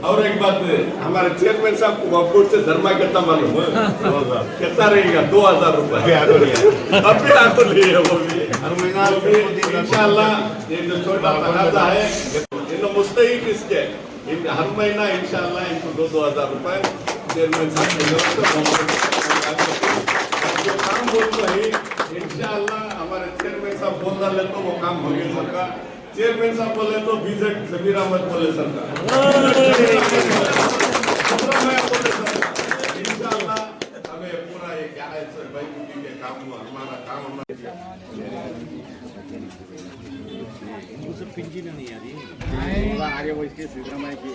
और एक बात हमारे चेयरमैन साहब को वॉकआउट से धर्मा कितना मालूम है? कितना रहेगा? 2000 रुपए अभी आपको लिए वो भी इंशाल्लाह। ये जो छोटा तकाजा है इन्हें मुस्तहिक इसके हर महीना इंशाल्लाह इनको 2-2000 रुपए चेयरमैन साहब जो काम बोलते हैं इंशाल्लाह हमारे चेयरमैन साहब बोल डाले तो वो काम हो गया सरकार। चेयरमैन साहब बोले तो विजिट जमीर अहमद बोले सरकार इंशाल्लाह हमें पूरा ये क्या है सर भाई के काम हुआ हमारा काम पिंचिन नहीं आ रही आगे वो इसके सिद्धरामैया की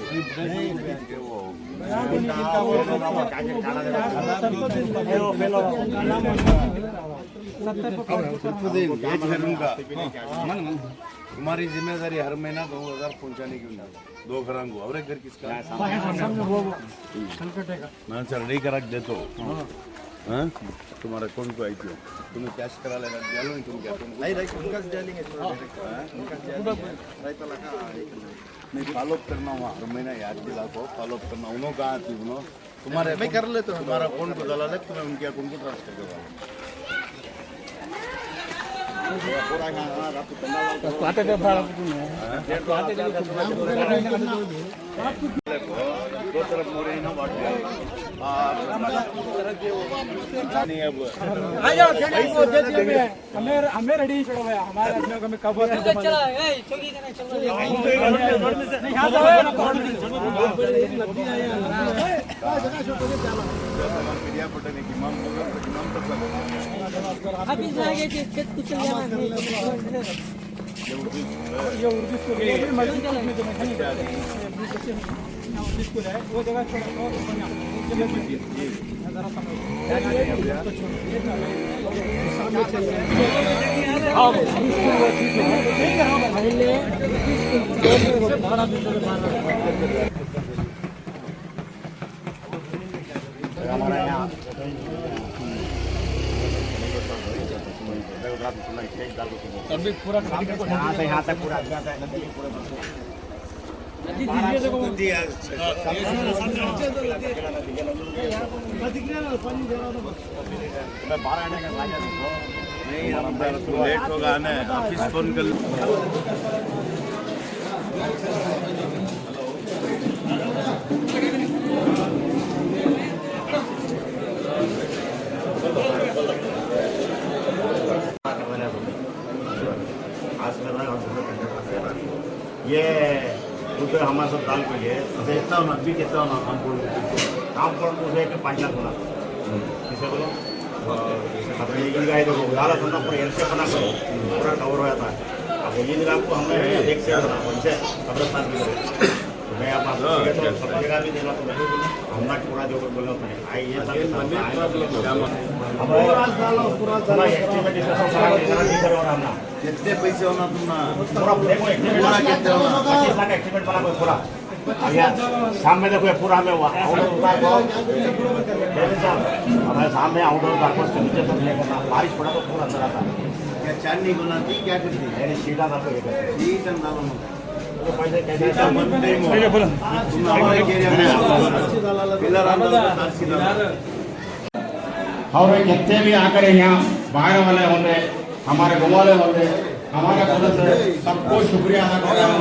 तुम्हारी जिम्मेदारी हर महीना 2000 पहुंचाने की 2 घरों को और एक घर किसका मैं सर रेडी करा दे तो हाँ तुम्हारा कौन को आई थी तुम्हें कैश करा लेगा डालो नहीं तुम क्या तुम नहीं राइट उनका डालेंगे नहीं फॉलो अप करना हुआ हर महीना याद दिला को फॉलो अप करना उन्होंने कहा थी उन्होंने तुम्हारे मैं कर लेते हो तुम्हारा कौन को डाला ले तुम्हें उनके अकाउंट को ट्रांसफर करवा दो तरफ मोरे ना बांट हमें रेडी छोड़ो भैया हमारे में कब मीडिया पटने की माम अभी जाएंगे ये उर्दू स्कूल है वो जगह हमारा यहाँ अभी पूरा यहाँ तक पूरा लेट होगा ना ऑफिस फोन कर ये रुपये हमारे साथ डाल के लिए इतना होना भी कितना होना काम कर उसे 5 लाख होना किसे बोलो ईदगाह देखो डाला था ना पूरा एल से बना करो पूरा कवर हो जाता है। अब ईदगाह को हमने एक से बना उनसे कब्रस्तान भी करो मैं आप जगह भी देना तो हमने पूरा जो बोला था आइए कितने पैसे होना पूरा एस्टिमेट बना पूरा शाम में देखो पूरा हमें हुआ सामने आउटडोर से नीचे तक लेकर बारिश पड़ा तो पूरा अंदर आता क्या चांदनी बनाती क्या करती सीधा था और कितने भी आकर यहाँ बाहर वाले होंगे हमारे गाँव वाले होंगे हमारे तरफ से सबको शुक्रिया अदा कर रहा हूँ।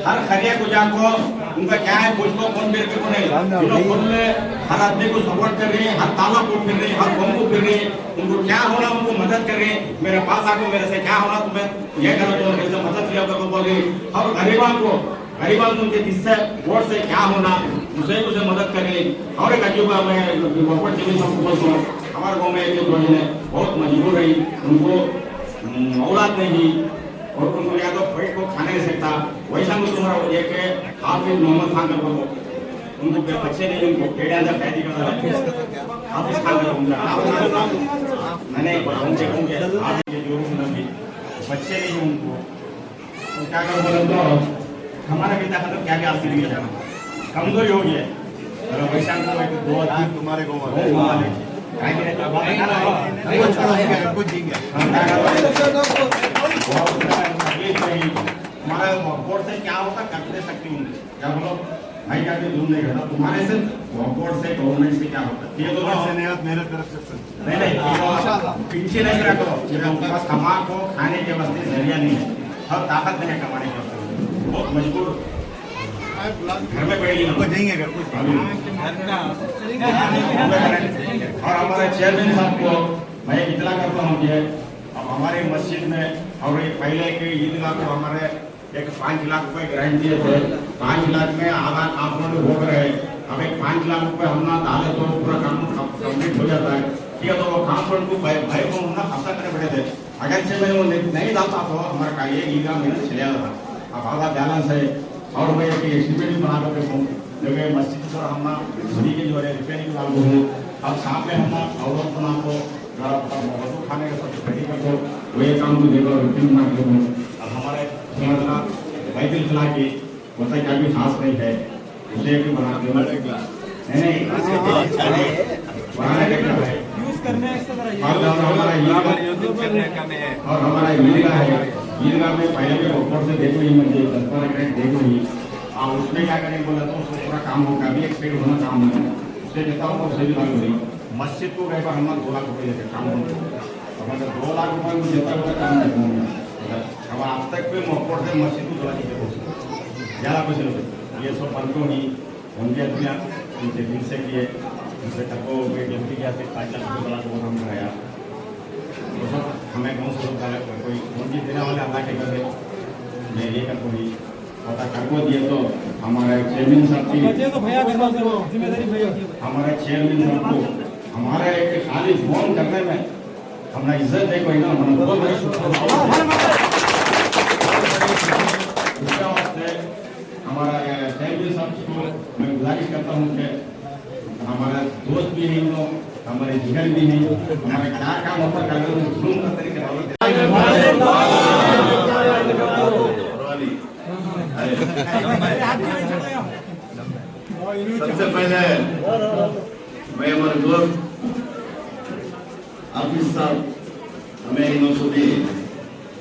हर खरिया को जाको उनका क्या है मुझको फोन पे नहीं फोन में हर आदमी को सपोर्ट कर रही है हर ताला को फिर रही है हर गाँव को फिर रही है उनको क्या होना उनको मदद कर रही है मेरे पास आके मेरे से क्या होना तुम्हें ये करो तो मेरे से मदद लिया करो बोल रही और गरीबों को उनके जिससे वोट से क्या होना उसे मदद कर रही और एक अजीब मैं सबको बोलता हूँ हमारे गाँव में एक बहुत मजबूर रही उनको औलाद नहीं और उनको या तो पेट को खाने नहीं सकता वैसा मुझे तुम्हारा एक हाफिज मोहम्मद खान कर बोलो उनको बच्चे नहीं उनको पेड़ अंदर पैदी कर हाफिज खान कर मैंने बच्चे नहीं हैं उनको, तो क्या करो बोले तो हमारा पिता खत्म क्या क्या आस्ती नहीं जाना कमजोरी हो गई है। और वैसा को एक दो आदमी तुम्हारे को वाले हमारा बोर्ड से क्या होता करते सकती हूँ क्या बोलो भाई क्या दूर नहीं करता तुम्हारे से बोर्ड से गवर्नमेंट से क्या होता ये दोनों से नहीं मेरे तरफ से नहीं पीछे नहीं रखो उनके पास कमा को खाने के वास्ते जरिया नहीं है और ताकत नहीं है कमाने के वास्ते बहुत मजबूर घर में पड़ेगी हमको देंगे घर कुछ और हमारे चेयरमैन साहब को मैं इतना करता हूँ कि अब हमारे मस्जिद में और पहले के ईदगाह को हमारे एक 5 लाख रुपए ग्रांट दिए थे 5 लाख में आधा काम हो गए अब एक 5 लाख रुपए हम ना डाले तो पूरा काम कंप्लीट हो जाता है ठीक है। तो वो काम को भाई को ना खर्चा करने पड़े थे अगर से मैं वो नहीं डालता तो हमारा का ये ईदगाह मेहनत चले जाता था। अब आधा बैलेंस है और मैं एक एस्टिमेट भी बना करके हूँ जो कि मस्जिद पर हम घड़ी के जो है रिपेयरिंग लागू हूँ अब साथ में हम औरत बना को वजू खाने का सबसे घड़ी कर दो वो ये काम को देखो रिपेयरिंग बना के हूँ। अब हमारे बैतुल खला की मतलब क्या भी सांस नहीं है उसे भी बना दो नहीं बनाने का है और हमारा ईदगाह है ईदगाह में पहले के ऊपर से देखो ही मुझे 10-12 ग्रेड देखो ही आप उसमें क्या करेंगे बोला तो उसमें पूरा काम होगा अभी एक पेड़ होना काम नहीं है उससे देता हूँ उससे भी लागू नहीं मस्जिद को गए पर हम 2 लाख रुपये देते काम होने हमारे 2 लाख रुपये को देता हुआ काम नहीं होंगे अब आज तक भी मोहब्बत से मस्जिद को चला नहीं ज़्यादा कुछ नहीं ये सब बनते ही उनके दुनिया उनके दिन से किए उनसे तको गिनती किया 5 लाख रुपये बड़ा को हम कराया वो सब हमें गाँव से लोग कोई उनकी देने वाले अल्लाह के करके मैं ये कर कोई पता करको दिए तो हमारे चेयरमैन साहब की हमारे चेयरमैन साहब को हमारा एक खाली फोन करने में हमारा इज्जत है कोई ना बहुत बड़ी हमारा चेयरमैन साहब को मैं गुजारिश करता हूँ कि हमारा दोस्त भी नहीं लोग हमारे जिगर भी नहीं हमारे क्या काम होता है जुलूम का तरीके सबसे पहले मैं हमारे दोस्त हाफिज साहब हमें यूनिवर्सिटी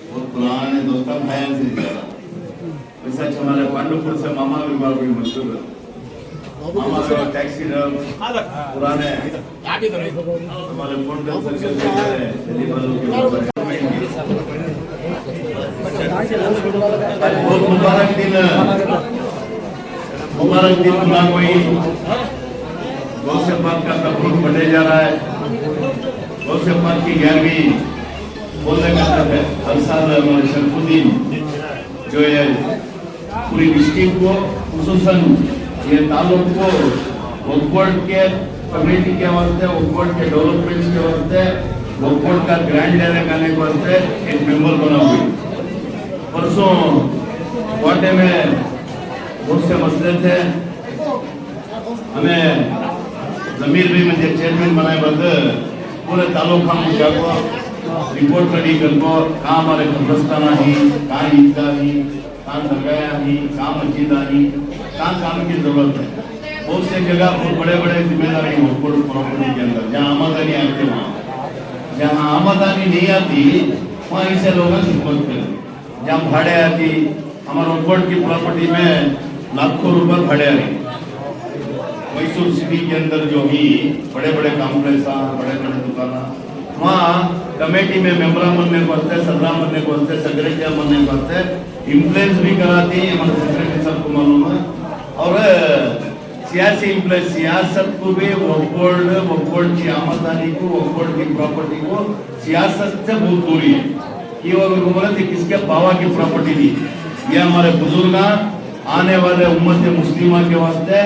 बहुत पुराने दोस्त भाई से ज्यादा वैसे हमारे पांडुपुर से मामा विभाग भी मशहूर है मामा विभाग टैक्सी पुराने हमारे फोन सर्कल बहुत मुबारक दिन बना कोई गौसे पाक का तबरूक बढ़े जा रहा है गौसे पाक की 11वीं बोलने का है हर साल हमारे शरफुद्दीन जो है पूरी डिस्ट्रिक्ट को खुसूसन ये तालुक को वोकबोर्ड के कम्युनिटी के वास्ते वोकबोर्ड के डेवलपमेंट के वास्ते वोकबोर्ड का ग्रांड लेने के वास्ते एक मेंबर बना हुई परसों कोटे में बहुत से मसले थे हमें जमीर भी मुझे चेयरमैन बनाए बद पूरे तालुका में जाको रिपोर्ट रेडी करको कहाँ हमारे कब्रस्तान ही कहाँ ईदगाह ही कहाँ दरगाह ही कहाँ मस्जिद ही कहाँ काम की जरूरत है बहुत से जगह बहुत बड़े बड़े जिम्मेदारी प्रॉपर्टी के अंदर जहाँ आमदनी आती है वहाँ जहाँ आमदनी नहीं आती वहाँ ऐसे लोग खिदमत करें जहाँ भाड़े आती हमारे वोकबोर्ड की प्रॉपर्टी में लाखों रुपए भाड़े आ रही मैसूर सिटी के अंदर जो भी बड़े बड़े कॉम्प्लेक्स बड़े बड़े दुकान वहाँ कमेटी में मेंबर बनने को होते सदरा बनने को होते सेक्रेटरी बनने को होते इन्फ्लुएंस भी कराती हमारे सेक्रेटरी साहब को मालूम है और सियासी इन्फ्लुएंस सियासत को भी वोकबोर्ड की आमदनी को वोकबोर्ड की प्रॉपर्टी को सियासत से बहुत दूरी है कि वो बोले थे किसके बाबा की प्रॉपर्टी दी ये हमारे बुजुर्ग आने वाले उम्मत मुस्लिमा के वास्ते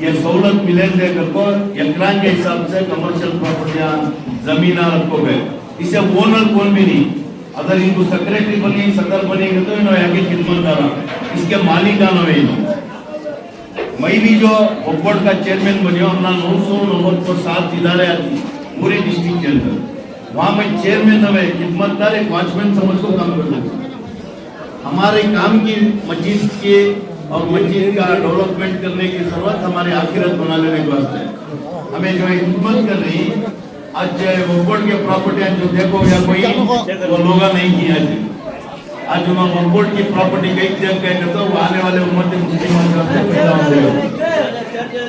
ये सहूलत मिले देकर को एकरान के हिसाब से कमर्शियल प्रॉपर्टियां जमीन रखो गए इसे ओनर कौन भी नहीं अगर इनको सेक्रेटरी बनी सदर बनेंगे तो इन्होंने आगे खिदमत करा इसके मालिक आना है मैं भी जो वोकबोर्ड का चेयरमैन बने अपना 900 नंबर पर 7 इदारे आती पूरे डिस्ट्रिक्ट के अंदर वहां मैं चेयरमैन हमें खिदमतदार एक वॉचमैन समझ को काम कर दूंगा। हमारे काम की मस्जिद के और मस्जिद का डेवलपमेंट करने की जरूरत हमारे आखिरत बना लेने के वास्ते हमें जो है खिदमत कर रही। आज बोर्ड के प्रॉपर्टी जो देखो या कोई वो लोग नहीं किया आज उन्होंने बोर्ड की प्रॉपर्टी कई जगह तो वो आने वाले उम्मत मुस्लिम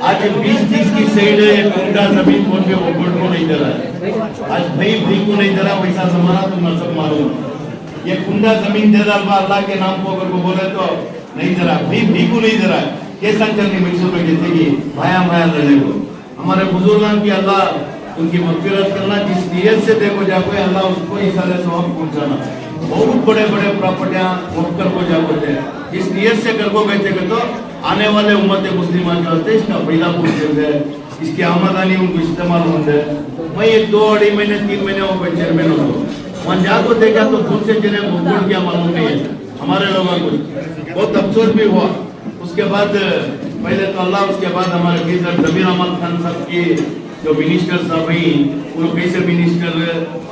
आज 20-30 की साइड कुंडा जमीन बोर्ड पे बोर्ड को नहीं दे रहा है। आज भाई भी को नहीं दे रहा वैसा जमाना तो मैं सब मालूम। ये कुंडा जमीन दे रहा अल्लाह के नाम को अगर वो बोले तो नहीं दे रहा, भी को नहीं दे रहा है। कैसा चलनी मैसूर में जिंदगी भाया भाया लड़ने को हमारे बुजुर्गों की अल्लाह उनकी मगफिरत करना। जिस नियत से देखो जाको अल्लाह उसको इस साल सवाब पहुंचाना। बहुत बड़े बड़े प्रॉपर्टियां मुफ्कर को जाको थे इस नियत से कर को कहते तो आने वाले उम्मत मुस्लिमान जो होते इसका फायदा पहुंचते हैं, इसकी आमदनी उनको इस्तेमाल होते हैं। मैं ये 2-2.5 महीने 3 महीने हो गए चेयरमैन हो वहाँ जाको देखा तो दूसरे जने बोर्ड क्या मालूम नहीं है हमारे लोगों को। बहुत अफसोस भी हुआ। उसके बाद पहले तो अल्लाह उसके बाद हमारे बीच जमीर अहमद खान साहब की जो मिनिस्टर साहब ही वो कैसे मिनिस्टर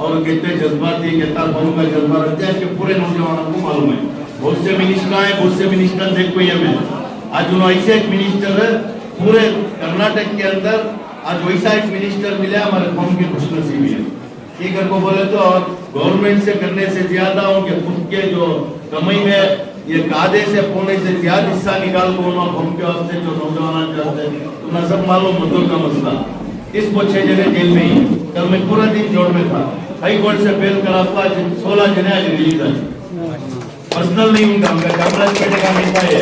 और कितने जज्बाती कितना कौन का जज्बा रखते हैं कि पूरे नौजवानों को मालूम है। बहुत से मिनिस्टर आए बहुत से मिनिस्टर देख कोई हमें आज उन्होंने ऐसे एक मिनिस्टर पूरे कर्नाटक के अंदर आज वैसा एक मिनिस्टर मिला हमारे कौम की खुशनसीबी है। ये कर को बोले तो गवर्नमेंट से करने से ज्यादा उनके खुद के जो कमाई में ये कायदे से पौने से ज्यादा हिस्सा निकाल को उन्होंने कौम के वास्ते जो नौजवान चाहते हैं तुम्हें सब मालूम मजदूर का मसला इस को 6 जने जेल में ही कल मैं पूरा दिन जोड़ में था। हाई कोर्ट से बेल करा 16 जने आज रिलीज है। पर्सनल नहीं उनका कामराज पेटे का नहीं था। ये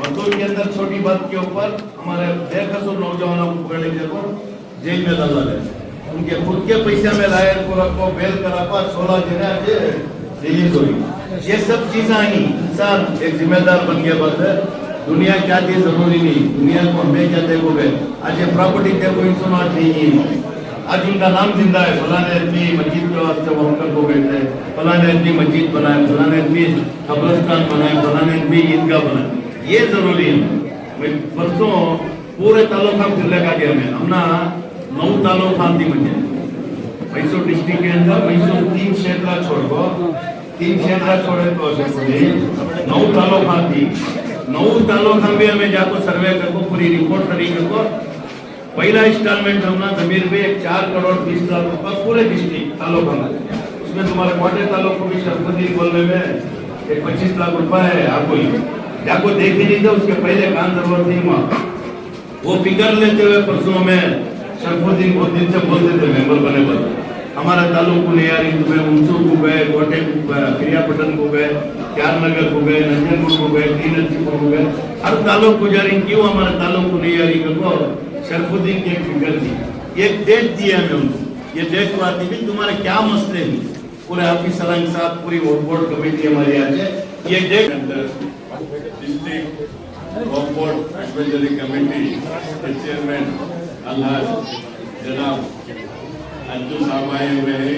मजदूर के अंदर छोटी बात के ऊपर हमारे बेकसूर नौजवानों को पकड़ने के को जेल में डाला है। उनके खुद के पैसे में लाए को बेल करा 16 जने आज रिलीज हुई। ये सब चीजें आई इंसान एक जिम्मेदार बन गया बात है। दुनिया क्या थी जरूरी नहीं दुनिया को हमें क्या देखोगे आज ये प्रॉपर्टी देखो इंसान आज नहीं है। आज उनका नाम जिंदा है फलाने आदमी मस्जिद के वास्ते वक्कर को गए थे फलाने आदमी मस्जिद बनाए फलाने आदमी कब्रिस्तान बनाए फलाने आदमी ईदगाह बनाए ये जरूरी है। मैं परसों पूरे तालुका फिरने का गया मैं हमना 9 तालुका थी मुझे मैसूर डिस्ट्रिक्ट के अंदर मैसूर 3 क्षेत्र छोड़ो 3 क्षेत्र छोड़े तो 9 तालुका थी। 9 तालुका में हमें जाको सर्वे करको पूरी रिपोर्ट रेडी करको पहला इंस्टॉलमेंट हमने जमीर में 4 करोड़ 20 लाख रुपए पूरे डिस्ट्रिक्ट तालुका में उसमें तुम्हारे क्वार्टर तालुका भी शरफुद्दीन बोलने में 25 लाख रुपए है। आपको जाको देख ही नहीं था उसके पहले कहां जरूरत थी वहां वो फिगर लेते हुए परसों में शरफुद्दीन बहुत दिन से बोलते थे मेंबर बने पर हमारा तालुक को नहीं आ रही तुम्हें उनसू को गए कोटे को गए क्रियापटन को गए क्यार नगर को गए नंजनपुर को गए तीनपुर को गए हर तालुक को जा रही क्यों हमारे तालुक को नहीं आ रही क्यों शरफुद्दीन की एक फिगर थी एक डेट दी है हमें उनको ये डेट को आती थी तुम्हारे क्या मसले हैं पूरे ऑफिसर के साथ पूरी बोर्ड कमेटी हमारी आज है ये date district board advisory committee के चेयरमैन अल्लाह जनाब अंजू साहब आए हुए हैं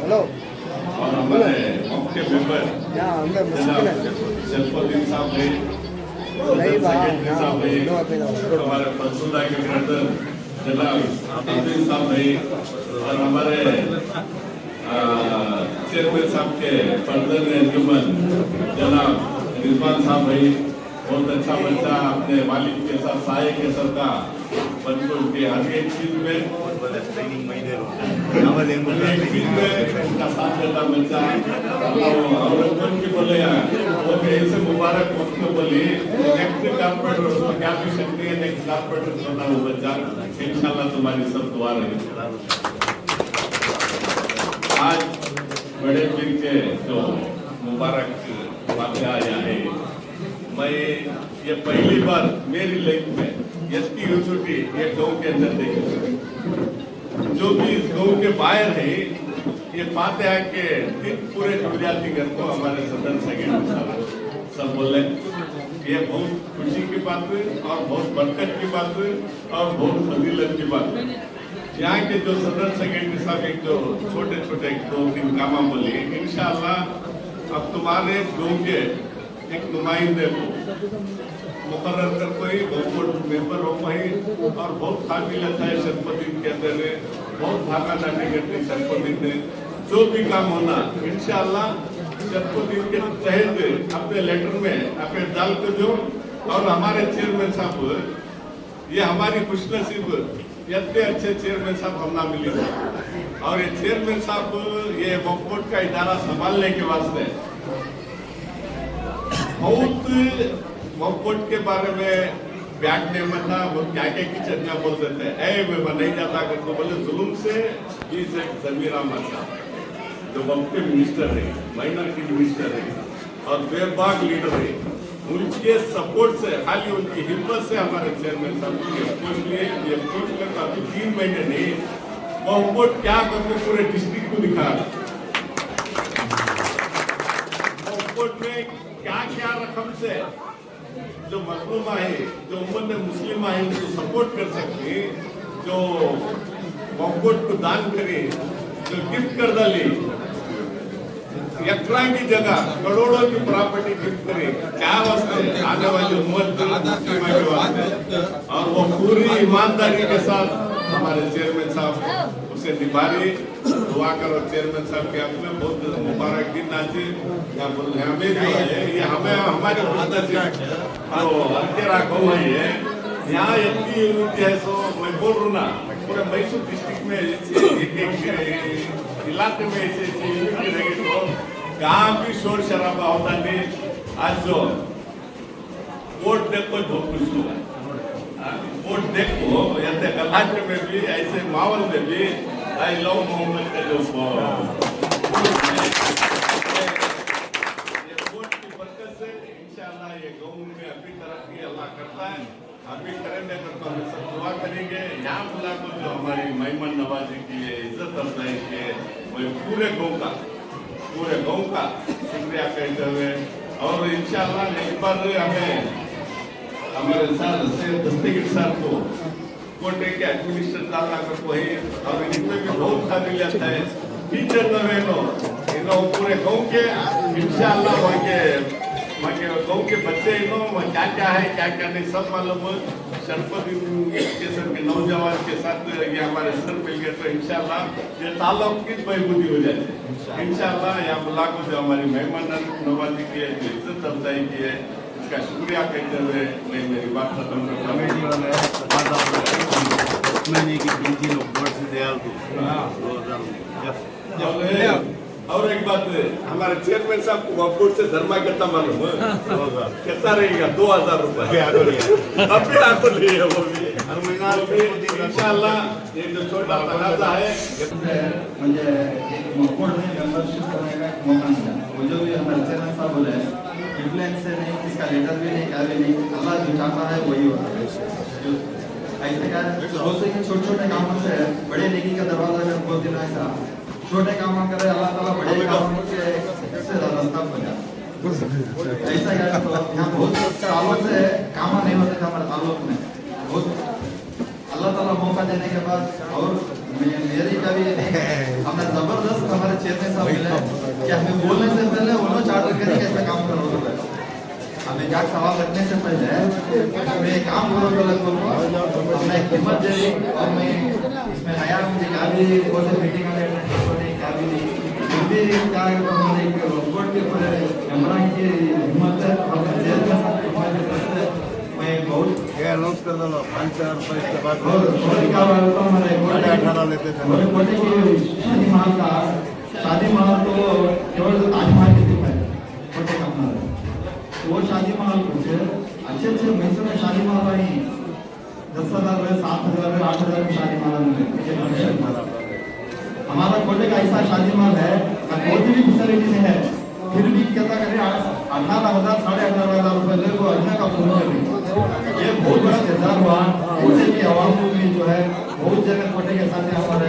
और हमारे मुख्य मेंबर जनाब शरफुद्दीन साहब हैं हमारे फरसुदा के ब्रदर जनाब अब्दुल साहब हैं और हमारे चेयरमैन साहब के फर्दर अंजुमन जनाब रिजवान साहब हैं। बहुत अच्छा बच्चा अपने वालिद के साथ साये के साथ का बच्चों के हर एक चीज में उनका साथ देता बच्चा और की बोले वो ऐसे मुबारक वक्त बोले नेक्स्ट कारपोरेटर उसको क्या भी सकती है नेक्स्ट कारपोरेटर होता वो बच्चा इंशाल्लाह तुम्हारी सब दुआ रहेगी। आज बड़े पीर के जो मुबारक वाक़या आया है मैं ये पहली बार मेरी लाइफ में एसटी यूनिवर्सिटी ये गाँव के अंदर देखी जो भी गाँव के बाहर है ये पाते हैं कि पूरे गुजराती घर को हमारे सदन सेक्रेटरी सब बोले ये बहुत खुशी की बात हुई और बहुत बरकत की बात हुई और बहुत फजीलत की बात हुई। यहाँ के जो सदन सेक्रेटरी साहब एक जो छोटे छोटे 2-3 काम बोले इंशाअल्लाह अब तुम्हारे गाँव के एक नुमाइंदे को मुकर्रर कर कोई बहुत मेंबर हो पाई और बहुत काबिल है शरफुद्दीन के अंदर बहुत भागा जाने करते शरफुद्दीन ने जो भी काम होना इंशाअल्लाह शरफुद्दीन के तहत अपने लेटर में अपने डाल कर जो और हमारे चेयरमैन साहब ये हमारी खुशनसीब इतने अच्छे चेयरमैन साहब हम ना मिले और ये चेयरमैन साहब ये वक्फ का इदारा संभालने के वास्ते बहुत वक्फ के बारे में बैग ने मना वो क्या क्या की चर्चा बोल देते हैं मैं नहीं जाता कर तो बोले जुल्म से इज एक जमीर अहमद साहब जो वक्फ के मिनिस्टर है माइनॉरिटी मिनिस्टर है और बेबाक लीडर है उनके सपोर्ट से खाली उनकी हिम्मत से हमारे चेयरमैन साहब ये पोस्ट में अभी 3 महीने नहीं वो वोट क्या करके पूरे डिस्ट्रिक्ट को दिखा वोट में क्या क्या रकम से जो मजलूम है जो उम्मत मुस्लिम है उनको सपोर्ट कर सकते जो वोट को दान करे जो गिफ्ट कर डाले एकरा की जगह करोड़ों की प्रॉपर्टी गिफ्ट करे क्या वास्ते आने वाली उम्मत के वास्ते और वो पूरी ईमानदारी के साथ हमारे चेयरमैन साहब उसे निभा रही दुआ करो चेयरमैन साहब के अपने बहुत मुबारक दिन आज हमें जो है ये हमें हमारे तो अंधेरा गौ है यहाँ इतनी यूनिटी है सो मैं बोल रहा ना पूरे मैसूर डिस्ट्रिक्ट में इलाके में ऐसे यूनिटी रहेगी तो कहाँ भी शोर शराबा होता नहीं आज जो वोट देखो बहुत खुश हुआ वोट देखो ऐसे गलाटे में भी ऐसे माहौल में भी आई लव मोहम्मद का जो ये वोट की बरकत से इंशाल्लाह ये गाँव में अभी तरक्की अल्लाह करता है अभी करेंगे तो हम सब दुआ करेंगे यहाँ बुला को जो हमारी मेहमान नवाजी की है इज्जत अफजाई की है वही पूरे गाँव का शुक्रिया कहते हुए और इंशाअल्लाह एक बार हमें हमारे साथ दस्तगीर साहब को कोटे के एडमिनिस्ट्रेटर डालना कर वही और इनमें भी बहुत काबिलियत है टीचर न इन पूरे गाँव के इंशाअल्लाह वहाँ के गाँव के बच्चे वहाँ क्या क्या है क्या क्या नहीं सब मालूम शरफुद्दीन के नौजवान के साथ ये हमारे सर मिल गए तो इंशाल्लाह ये ताल्लुक की बहबूदी हो जाए इंशाल्लाह यहाँ बुला को जो हमारी मेहमान नवाजी की है जो इज्जत अफजाई की है इसका शुक्रिया कहते हुए मैं मेरी बात खत्म करता हूँ और एक बात हमारे चेयरमैन साहब को वक्फ से धर्मा कितना मालूम कितना रहेगा 2000 रुपए अभी आपको लिए वो भी इंशाल्लाह ये जो छोटा तकाजा है म्हणजे एक मकोड में मेंबरशिप करने का एक मौका मिला वो जो भी हमारे चेयरमैन साहब बोले इन्फ्लुएंस से नहीं किसका लेटर भी नहीं क्या भी नहीं अल्लाह जो चाहता है वही होता है ऐसे क्या बहुत से छोटे छोटे कामों से बड़े नेकी का दरवाजा अगर खोल देना ऐसा छोटे काम करे अल्लाह ताला बड़े काम के से रास्ता बन जाता ऐसा क्या तो यहाँ बहुत सालों से काम नहीं होते थे हमारे ताल्लुक में बहुत अल्लाह ताला मौका देने के बाद और मेरी का भी हमने जबरदस्त हमारे चेयरमैन साहब मिले कि हमें बोलने से पहले उन्होंने चार्टर करें कैसे काम करोगे हमें क्या सवाल रखने से पहले मैं काम करोगे लगभग मैं हिम्मत दे दी और मैं इसमें नया मुझे क्या भी वो सब मीटिंग क्या भी नहीं क्या रोबोट के ऊपर कैमरा की हिम्मत है और मैं बहुत अनाउंस कर दो 5,000 रुपये इसके बाद और क्या बोलता हूँ हमारे 18 लेते थे हमारे कोटे की शादी महल का शादी महल तो केवल ताजमहल की थी कोटे का महल वो शादी महल कुछ अच्छे अच्छे मैसूर में शादी महल आई 10,000 में 7,000 में 8,000 में शादी महल हमारा कोटे का ऐसा शादी महल है बहुत भी फैसिलिटी है फिर भी क्या करें 18,000 18,500 रुपए ले वो अजना का फोन कर ये बहुत बड़ा इंतजार हुआ कोटे की आवाम को भी जो है बहुत जगह कोटे के साथ हमारे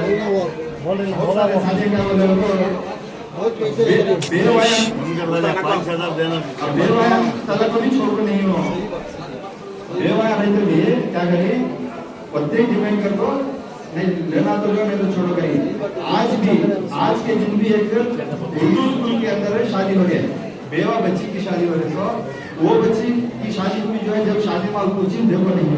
बहुत सारे साथी क्या बोले बेवाया 5,000 देना बेवाया तला को भी छोड़ नहीं हो बेवाया नहीं तो भी क्या करिए प्रत्येक डिपेंड कर दो नहीं लेना तो लो नहीं तो छोड़ो कहीं आज के दिन भी एक उर्दू स्कूल के अंदर शादी हो गई बेवा बच्ची की शादी हो रही तो वो बच्ची की शादी हुई जो है, जब शादी में कुछ देखो नहीं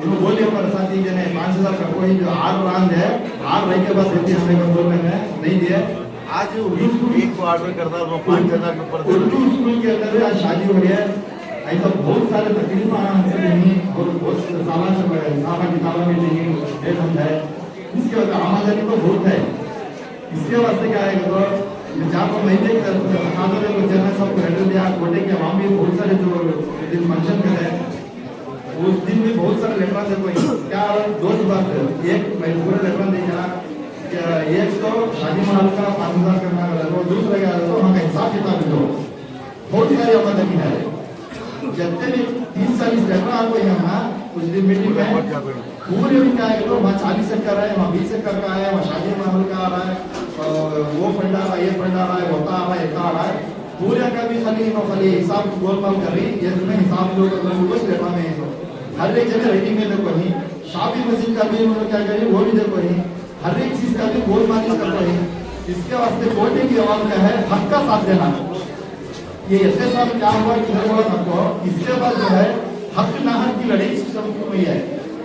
उन्होंने बोले हमारे साथी जने 5000 का कोई जो हार रांध है, हार रह के बाद देती हमें को बोलने में नहीं दिए। आज उर्दू स्कूल एक को ऑर्डर करता है वो 5000 के ऊपर दे उर्दू स्कूल के अंदर आज शादी हो रही है। ऐसा बहुत सारे तकलीफ हमसे नहीं और बहुत साला से साला किताबों में नहीं है। इसके वजह आमदनी तो बहुत है। इसके वास्ते क्या है तो जहाँ पर महीने खासतौर पर चेयरमैन साहब को लेटर दिया कोटे के वहाँ भी बहुत सारे जो दिन फंक्शन करे उस दिन भी बहुत सारे लेटर थे। कोई क्या दो बात है, एक मैं पूरे लेटर देगा एक तो शादी महल का 5000 करना है, दूसरा क्या है तो वहाँ का हिसाब किताब दो। बहुत सारी आमदनी है। जितने भी 30-40 लेटर आपको यहाँ उस दिन मीटिंग में पूरे भी क्या है तो वहाँ 40 एकड़ है, वहाँ 20 एकड़ का है, वहाँ शादी महल का आ रहा है, वो फंड आ रहा है, ये फंड आ रहा है, होता आ रहा है, इतना आ रहा है। पूरे का भी खाली हिसाब गोलमाल कर रही ये तुम्हें हिसाब जो कुछ लेना में हर एक जगह रेटिंग में देखो नहीं। शादी मस्जिद का भी उन्होंने क्या करिए वो भी देखो नहीं। हर एक चीज का भी गोलमाल कर रही। इसके वास्ते कोटे की आवाज क्या है, हक का साथ देना। ये ऐसे साल क्या हुआ कि आपको इसके बाद जो है हक नाहक की लड़ाई शुरू हुई है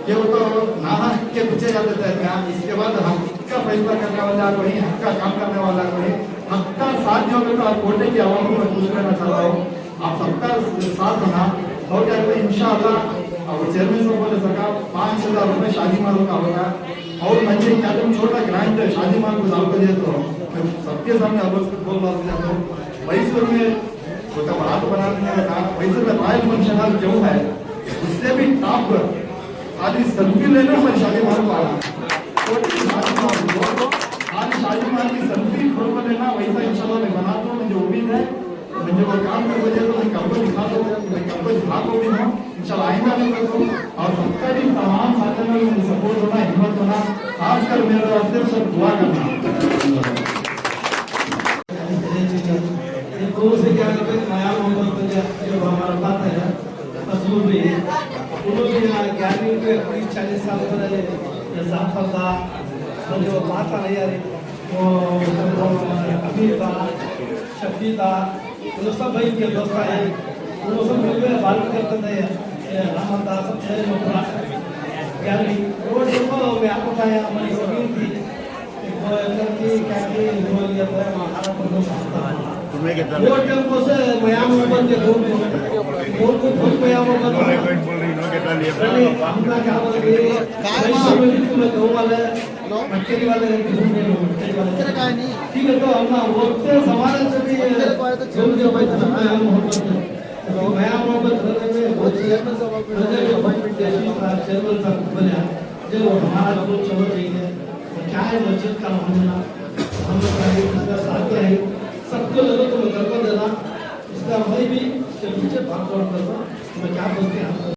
कि वो तो नाहक के पीछे जाते थे क्या। इसके बाद हक का फैसला करने वाला कोई, हक का काम करने वाला कोई, हक का साथ जो तो आप कोटे की आवाज में पूछ करना चाहता हूँ आप सबका साथ होना और क्या इंशाअल्लाह। और चेयरमैन साहब बोले सरकार 5000 रुपये शादी माल का होगा और मंदिर क्या तुम छोटा ग्रांट शादी माल को दाव कर दिया तो मैं सबके सामने बोल जाता हूँ। मैसूर में बात बनाने का मैसूर में रॉयल फंक्शन हॉल जो है उससे भी टॉप खाली सेल्फी लेने पर शादी माल को आना आज शादी माल की सेल्फी खोल कर लेना वैसा इंशाल्लाह मैं बनाता हूँ। मुझे उम्मीद है मुझे वो काम कर वजह तो मैं कब को दिखा दो मैं कब को दिखा को भी हूँ इंशाल्लाह आइंदा भी कर दूँ। और सबका भी तमाम साथियों में मुझे सपोर्ट होना, हिम्मत होना, खासकर मेरे वास्ते सब दुआ करना। से क्या करते हैं नया मोहब्बत जो हमारा बात है मजबूर भी है उन्होंने 11वीं के 30-40 साल पहले जाफर था जो बात आ रही है वो अमीर था, शफी था, वो सब भाई के दोस्त आए, वो सब मिलकर बात करते थे। रहमत था सब थे लोग 11वीं वो देखो मैं आपको बताया हमारी जमीन थी वो लड़की क्या की वो लिया था महाराज को तुम्हें कितना वो टेम्पो से मयाम मोहब्बत के लोग को बहुत मयाम मोहब्बत बोल रही नो कितना लिए हमने क्या बोल रहे वैष्णव में तुम्हें दो वाले मक्केरी वाले घूमने लोग ठीक है तो हम वो सवाल से भी जो भाई मयाम मोहब्बत तो मयाम मोहब्बत रहने में बहुत चेयरमैन साहब बोले जो हमारा ग्रुप चल रही है क्या है मस्जिद का मामला हम लोग इसका साथ है सबको लगे तो मैं कर देना इसका भाई भी पीछे भाग दौड़ करना मैं क्या बोलते हैं।